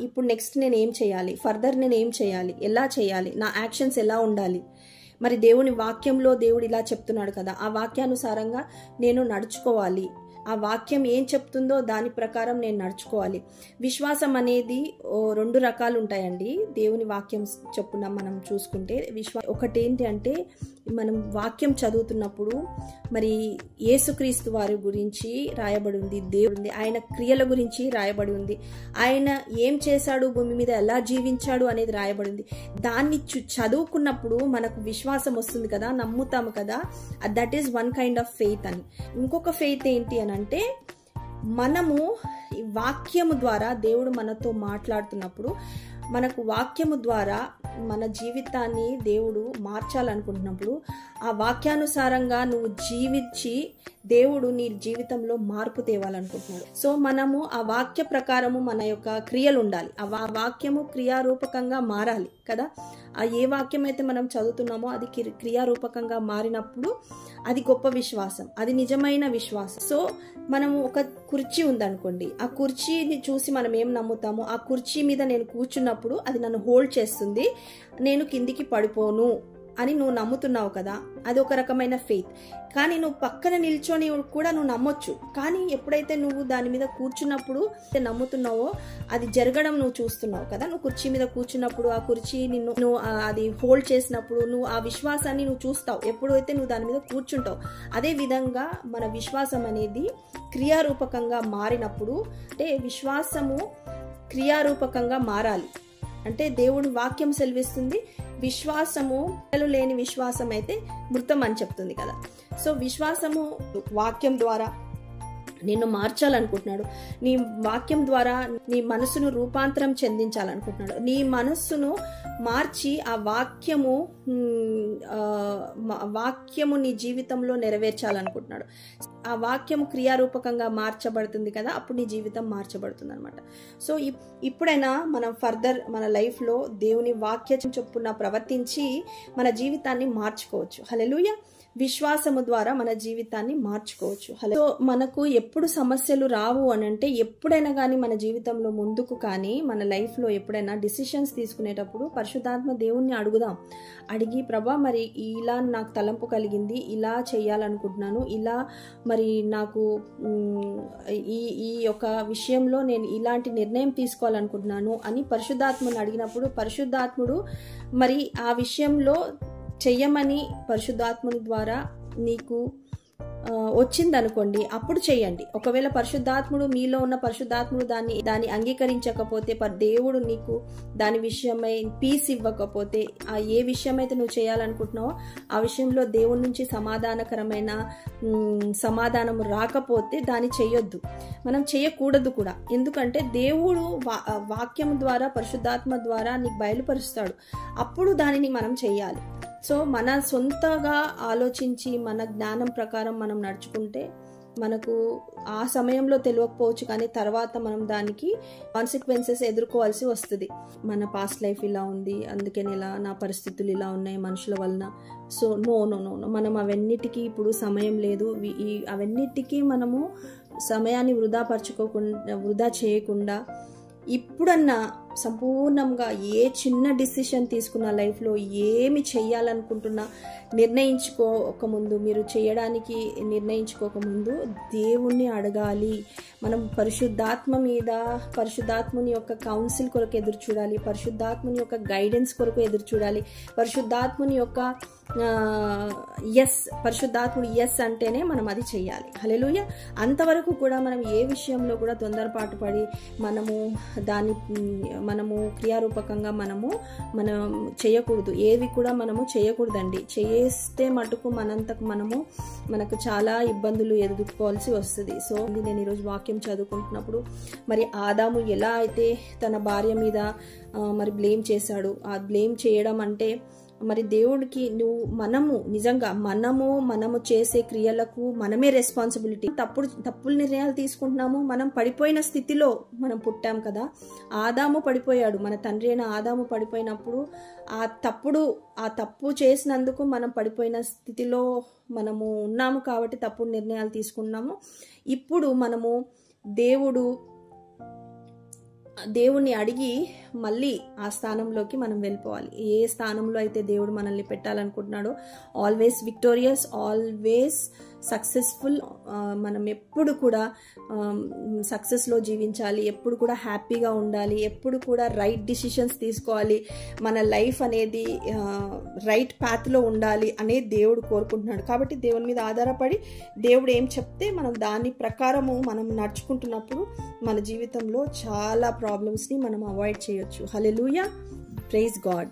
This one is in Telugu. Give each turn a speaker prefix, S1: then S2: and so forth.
S1: ఇప్పుడు నెక్స్ట్ నేను ఏం చేయాలి, ఫర్దర్ నేను ఏం చేయాలి, ఎలా చేయాలి, నా యాక్షన్స్ ఎలా ఉండాలి. మరి దేవుని వాక్యంలో దేవుడు ఇలా చెప్తున్నాడు కదా, ఆ వాక్యానుసారంగా నేను నడుచుకోవాలి. ఆ వాక్యం ఏం చెప్తుందో దాని ప్రకారం నేను నడుచుకోవాలి. విశ్వాసం అనేది 2 రకాలు ఉంటాయండి. దేవుని వాక్యం చొప్పున మనం చూసుకుంటే ఒకటేంటి అంటే, మనం వాక్యం చదువుతున్నప్పుడు మరి యేసుక్రీస్తు వారి గురించి రాయబడి ఉంది, దేవుడు ఆయన క్రియల గురించి రాయబడి ఉంది, ఆయన ఏం చేశాడు, భూమి మీద ఎలా జీవించాడు అనేది రాయబడి ఉంది. దాన్ని చదువుకున్నప్పుడు మనకు విశ్వాసం వస్తుంది కదా, నమ్ముతాము కదా. That is one kind of faith అని. ఇంకొక ఫెయిత్ ఏంటి అని అంటే, మనము వాక్యము ద్వారా దేవుడు మనతో మాట్లాడుతున్నప్పుడు, మనకు వాక్యము ద్వారా మన జీవితాన్ని దేవుడు మార్చాలనుకుంటున్నప్పుడు, ఆ వాక్యానుసారంగా నువ్వు జీవించి దేవుడు నీ జీవితంలో మార్పు తేవాలనుకుంటున్నాడు. సో మనము ఆ వాక్య ప్రకారము మన యొక్క క్రియలు ఉండాలి. ఆ వాక్యము క్రియారూపకంగా మారాలి కదా. ఆ ఏ వాక్యం అయితే మనం చదువుతున్నామో అది క్రియారూపకంగా మారినప్పుడు అది గొప్ప విశ్వాసం, అది నిజమైన విశ్వాసం. సో మనము ఒక కుర్చీ ఉందనుకోండి, ఆ కుర్చీని చూసి మనం ఏం నమ్ముతామో, ఆ కుర్చీ మీద నేను కూర్చున్నప్పుడు అది నన్ను హోల్డ్ చేస్తుంది, నేను కిందికి పడిపోను అని నువ్వు నమ్ముతున్నావు కదా. అది ఒక రకమైన ఫెయిత్. కానీ నువ్వు పక్కన నిల్చొని కూడా నువ్వు నమ్మొచ్చు. కానీ ఎప్పుడైతే నువ్వు దాని మీద కూర్చున్నప్పుడు నమ్ముతున్నావో అది జరగడం నువ్వు చూస్తున్నావు కదా. నువ్వు కుర్చీ మీద కూర్చున్నప్పుడు ఆ కుర్చీ నువ్వు అది హోల్డ్ చేసినప్పుడు నువ్వు ఆ విశ్వాసాన్ని నువ్వు చూస్తావు ఎప్పుడైతే నువ్వు దాని మీద కూర్చుంటావు. అదే విధంగా మన విశ్వాసం అనేది క్రియారూపకంగా మారినప్పుడు, అంటే విశ్వాసము క్రియారూపకంగా మారాలి. అంటే దేవుడి వాక్యం సెలవిస్తుంది, విశ్వాసము లేని విశ్వాసం అయితే మృతం అని చెప్తుంది కదా. సో విశ్వాసము వాక్యం ద్వారా నిన్ను మార్చాలనుకుంటున్నాడు. నీ వాక్యం ద్వారా నీ మనసును రూపాంతరం చెందించాలనుకుంటున్నాడు. నీ మనస్సును మార్చి ఆ వాక్యము నీ జీవితంలో నెరవేర్చాలనుకుంటున్నాడు. ఆ వాక్యము క్రియారూపకంగా మార్చబడుతుంది కదా, అప్పుడు నీ జీవితం మార్చబడుతుంది అనమాట. సో ఇప్పుడైనా మనం ఫర్దర్ మన లైఫ్లో దేవుని వాక్యం చొప్పున ప్రవర్తించి మన జీవితాన్ని మార్చుకోవచ్చు. హల్లెలూయా. విశ్వాసము ద్వారా మన జీవితాన్ని మార్చుకోవచ్చు. సో మనకు ఎప్పుడు సమస్యలు రావు అని అంటే, ఎప్పుడైనా కానీ మన జీవితంలో ముందుకు కానీ మన లైఫ్లో ఎప్పుడైనా డిసిషన్స్ తీసుకునేటప్పుడు పరిశుద్ధాత్మ దేవుణ్ణి అడుగుదాం. అడిగి, ప్రభా మరి ఇలా నాకు తలంపు కలిగింది, ఇలా చేయాలనుకుంటున్నాను, ఇలా మరి నాకు ఈ యొక్క విషయంలో నేను ఇలాంటి నిర్ణయం తీసుకోవాలనుకుంటున్నాను అని పరిశుద్ధాత్మను అడిగినప్పుడు, పరిశుద్ధాత్ముడు మరి ఆ విషయంలో చెయ్యమని పరిశుద్ధాత్ముని ద్వారా నీకు వచ్చిందనుకోండి, అప్పుడు చెయ్యండి. ఒకవేళ పరిశుద్ధాత్ముడు మీలో ఉన్న పరిశుద్ధాత్ముడు దాన్ని అంగీకరించకపోతే, దేవుడు నీకు దాని విషయమై పీస్ ఇవ్వకపోతే, ఆ ఏ విషయమైతే నువ్వు చేయాలనుకుంటున్నావో ఆ విషయంలో దేవుడి నుంచి సమాధానకరమైన సమాధానం రాకపోతే దాన్ని చెయ్యొద్దు, మనం చేయకూడదు కూడా. ఎందుకంటే దేవుడు వాక్యం ద్వారా పరిశుద్ధాత్మ ద్వారా నీకు బయలుపరుస్తాడు, అప్పుడు దానిని మనం చెయ్యాలి. సో మన సొంతగా ఆలోచించి మన జ్ఞానం ప్రకారం మనం నడుచుకుంటే మనకు ఆ సమయంలో తెలియకపోవచ్చు, కానీ తర్వాత మనం దానికి కాన్సిక్వెన్సెస్ ఎదుర్కోవాల్సి వస్తుంది. మన పాస్ట్ లైఫ్ ఇలా ఉంది, అందుకని ఇలా నా పరిస్థితులు ఇలా ఉన్నాయి మనుషుల వలన. సో నో మనం అవన్నిటికీ ఇప్పుడు సమయం లేదు. అవన్నిటికీ మనము సమయాన్ని వృధా చేయకుండా ఇప్పుడన్నా సంపూర్ణంగా ఏ చిన్న డిసిషన్ తీసుకున్న లైఫ్లో ఏమి చెయ్యాలనుకుంటున్నా నిర్ణయించుకోకముందు, మీరు చేయడానికి నిర్ణయించుకోకముందు దేవుణ్ణి అడగాలి. మనం పరిశుద్ధాత్ముని యొక్క కౌన్సిల్ కొరకు ఎదురు చూడాలి, పరిశుద్ధాత్ముని యొక్క గైడెన్స్ కొరకు ఎదురు చూడాలి. పరిశుద్ధాత్ముని యొక్క పరిశుద్ధాత్ముడు ఎస్ అంటేనే మనం అది చెయ్యాలి. హల్లెలూయా. అంతవరకు కూడా మనం ఏ విషయంలో కూడా తొందరపాటు పడి మనము క్రియారూపకంగా మనం చేయకూడదు. ఏవి కూడా మనము చేయకూడదండి. చేస్తే మటుకు మనకు చాలా ఇబ్బందులు ఎదుర్కోవాల్సి వస్తుంది. సో నేను ఈరోజు వాక్యం చదువుకుంటున్నప్పుడు మరి ఆదాము ఎలా అయితే తన భార్య మీద మరి బ్లేమ్ చేశాడు, ఆ బ్లేమ్ చేయడం అంటే మరి దేవుడికి మనము చేసే క్రియలకు మనమే రెస్పాన్సిబిలిటీ. తప్పులు నిర్ణయాలు తీసుకుంటున్నాము. మనం పడిపోయిన స్థితిలో మనం పుట్టాం కదా. ఆదాము పడిపోయాడు, మన తండ్రి అయిన ఆదాము పడిపోయినప్పుడు ఆ తప్పు చేసినందుకు మనం పడిపోయిన స్థితిలో మనము ఉన్నాము కాబట్టి తప్పుడు నిర్ణయాలు తీసుకున్నాము. ఇప్పుడు మనము దేవుడు దేవుణ్ణి అడిగి మళ్ళీ ఆ స్థానంలోకి మనం వెళ్ళిపోవాలి. ఏ స్థానంలో అయితే దేవుడు మనల్ని పెట్టాలనుకుంటున్నాడో, ఆల్వేస్ విక్టోరియస్, ఆల్వేస్ సక్సెస్ఫుల్, మనం ఎప్పుడు కూడా సక్సెస్లో జీవించాలి, ఎప్పుడు కూడా హ్యాపీగా ఉండాలి, ఎప్పుడు కూడా రైట్ డిసిషన్స్ తీసుకోవాలి, మన లైఫ్ అనేది రైట్ పాత్లో ఉండాలి అనేది దేవుడు కోరుకుంటున్నాడు. కాబట్టి దేవుని మీద ఆధారపడి దేవుడు ఏం చెప్తే మనం దాని ప్రకారము మనం నడుచుకుంటున్నప్పుడు మన జీవితంలో చాలా ప్రాబ్లమ్స్ని మనం అవాయిడ్ చేయొచ్చు. హల్లెలూయా, ప్రైజ్ గాడ్.